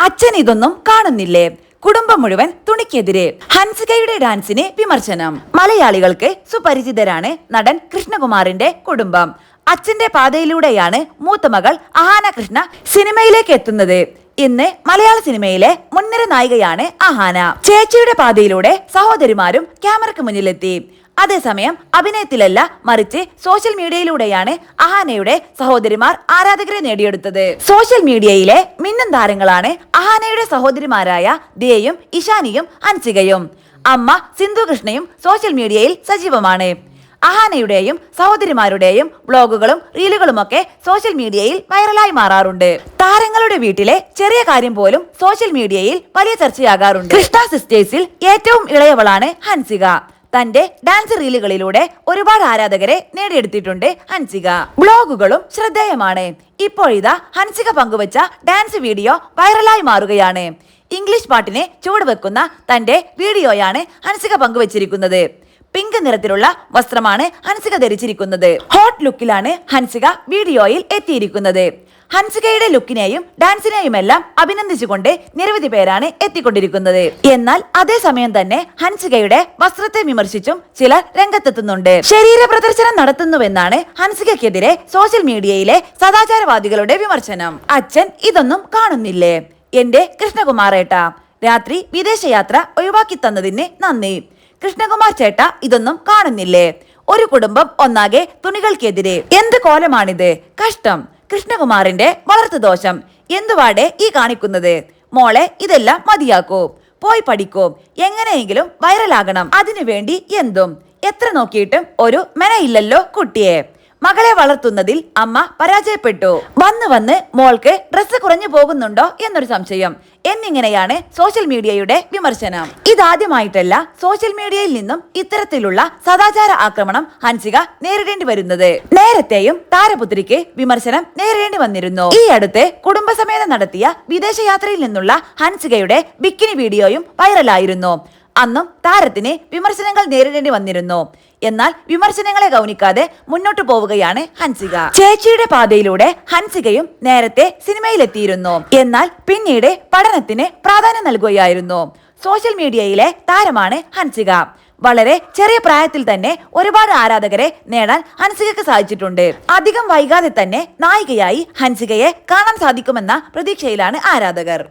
അച്ഛൻ ഇതൊന്നും കാണുന്നില്ലേ? കുടുംബം മുഴുവൻ തുണിക്കെതിരെ. ഹൻസികയുടെ ഡാൻസിന് വിമർശനം. മലയാളികൾക്ക് സുപരിചിതരാണ് നടൻ കൃഷ്ണകുമാറിന്റെ കുടുംബം. അച്ഛന്റെ പാതയിലൂടെയാണ് മൂത്ത മകൾ അഹാന കൃഷ്ണ സിനിമയിലേക്ക് എത്തുന്നത്. ഇന്ന് മലയാള സിനിമയിലെ മുൻനിര നായികയാണ് അഹാന. ചേച്ചിയുടെ പാതയിലൂടെ സഹോദരിമാരും ക്യാമറയ്ക്ക് മുന്നിലെത്തി. അതേസമയം അഭിനയത്തിലല്ല, മറിച്ച് സോഷ്യൽ മീഡിയയിലൂടെയാണ് അഹാനയുടെ സഹോദരിമാർ ആരാധകരെ നേടിയെടുത്തത്. സോഷ്യൽ മീഡിയയിലെ മിന്നും താരങ്ങളാണ് അഹാനയുടെ സഹോദരിമാരായ ദിയയും ഇഷാനിയും ഹൻസികയും. അമ്മ സിന്ധു കൃഷ്ണയും സോഷ്യൽ മീഡിയയിൽ സജീവമാണ്. അഹാനയുടെയും സഹോദരിമാരുടെയും വ്ളോഗുകളും റീലുകളുമൊക്കെ സോഷ്യൽ മീഡിയയിൽ വൈറലായി മാറാറുണ്ട്. താരങ്ങളുടെ വീട്ടിലെ ചെറിയ കാര്യം പോലും സോഷ്യൽ മീഡിയയിൽ വലിയ ചർച്ചയാകാറുണ്ട്. കൃഷ്ണ സിസ്റ്റേഴ്സിൽ ഏറ്റവും ഇളയവളാണ് ഹൻസിക. തന്റെ ഡാൻസ് റീലുകളിലൂടെ ഒരുപാട് ആരാധകരെ നേടിയെടുത്തിട്ടുണ്ട് ഹൻസിക. ബ്ലോഗുകളും ശ്രദ്ധേയമാണ്. ഇപ്പോഴിതാ ഹൻസിക പങ്കുവച്ച ഡാൻസ് വീഡിയോ വൈറലായി മാറുകയാണ്. ഇംഗ്ലീഷ് പാട്ടിനെ ചുവടുവെക്കുന്ന തന്റെ വീഡിയോയാണ് ഹൻസിക പങ്കുവച്ചിരിക്കുന്നത്. പിങ്ക് നിറത്തിലുള്ള വസ്ത്രമാണ് ഹൻസിക ധരിച്ചിരിക്കുന്നത്. ഹോട്ട് ലുക്കിലാണ് ഹൻസിക വീഡിയോയിൽ എത്തിയിരിക്കുന്നത്. ഹൻസികയുടെ ലുക്കിനെയും ഡാൻസിനെയുമെല്ലാം അഭിനന്ദിച്ചുകൊണ്ട് നിരവധി പേരാണ് എത്തിക്കൊണ്ടിരിക്കുന്നത്. എന്നാൽ അതേസമയം തന്നെ ഹൻസികയുടെ വസ്ത്രത്തെ വിമർശിച്ചും ചിലർ രംഗത്തെത്തുന്നുണ്ട്. ശരീര പ്രദർശനം നടത്തുന്നുവെന്നാണ് ഹൻസികയ്ക്കെതിരെ സോഷ്യൽ മീഡിയയിലെ സദാചാരവാദികളുടെ വിമർശനം. അച്ഛൻ ഇതൊന്നും കാണുന്നില്ലേ? എന്റെ കൃഷ്ണകുമാറേട്ടാ, രാത്രി വിദേശയാത്ര ഒഴിവാക്കി തന്നതിന് നന്ദി. കൃഷ്ണകുമാർ ചേട്ടാ, ഇതൊന്നും കാണുന്നില്ലേ? ഒരു കുടുംബം ഒന്നാകെ തുണികൾക്കെതിരെ. എന്ത് കോലമാണിത്? കഷ്ടം. കൃഷ്ണകുമാറിന്റെ വളർത്തു ദോഷം. എന്തുവാടെ ഈ കാണിക്കുന്നത്? മോളെ, ഇതെല്ലാം മതിയാക്കൂ. പോയി പഠിക്കൂ. എങ്ങനെയെങ്കിലും വൈറലാകണം. അതിനുവേണ്ടി എന്തും. എത്ര നോക്കിയിട്ടും ഒരു മെനയില്ലല്ലോ കുട്ടിയെ. മകളെ വളർത്തുന്നതിൽ അമ്മ പരാജയപ്പെട്ടു. വന്ന് മോൾക്ക് ഡ്രസ്സ് കുറഞ്ഞു പോകുന്നുണ്ടോ എന്നൊരു സംശയം എന്നിങ്ങനെയാണ് സോഷ്യൽ മീഡിയയുടെ വിമർശനം. ഇതാദ്യമായിട്ടല്ല സോഷ്യൽ മീഡിയയിൽ നിന്നും ഇത്തരത്തിലുള്ള സദാചാര ആക്രമണം ഹൻസിക നേരിടേണ്ടി വരുന്നത്. നേരത്തെയും താരപുത്രിക്ക് വിമർശനം നേരിടേണ്ടി വന്നിരുന്നു. ഈ അടുത്ത് കുടുംബസമേതം നടത്തിയ വിദേശയാത്രയിൽ നിന്നുള്ള ഹൻസികയുടെ ബിക്കിനി വീഡിയോയും വൈറലായിരുന്നു. അന്നും താരത്തിന് വിമർശനങ്ങൾ നേരിടേണ്ടി വന്നിരുന്നു. എന്നാൽ വിമർശനങ്ങളെ ഗൗനിക്കാതെ മുന്നോട്ടു പോവുകയാണ് ഹൻസിക. ചേച്ചിയുടെ പാതയിലൂടെ ഹൻസികയും നേരത്തെ സിനിമയിലെത്തിയിരുന്നു. എന്നാൽ പിന്നീട് പഠനത്തിന് പ്രാധാന്യം നൽകുകയായിരുന്നു. സോഷ്യൽ മീഡിയയിലെ താരമാണ് ഹൻസിക. വളരെ ചെറിയ പ്രായത്തിൽ തന്നെ ഒരുപാട് ആരാധകരെ നേടാൻ ഹൻസികയ്ക്ക് സാധിച്ചിട്ടുണ്ട്. അധികം വൈകാതെ തന്നെ നായികയായി ഹൻസികയെ കാണാൻ സാധിക്കുമെന്ന പ്രതീക്ഷയിലാണ് ആരാധകർ.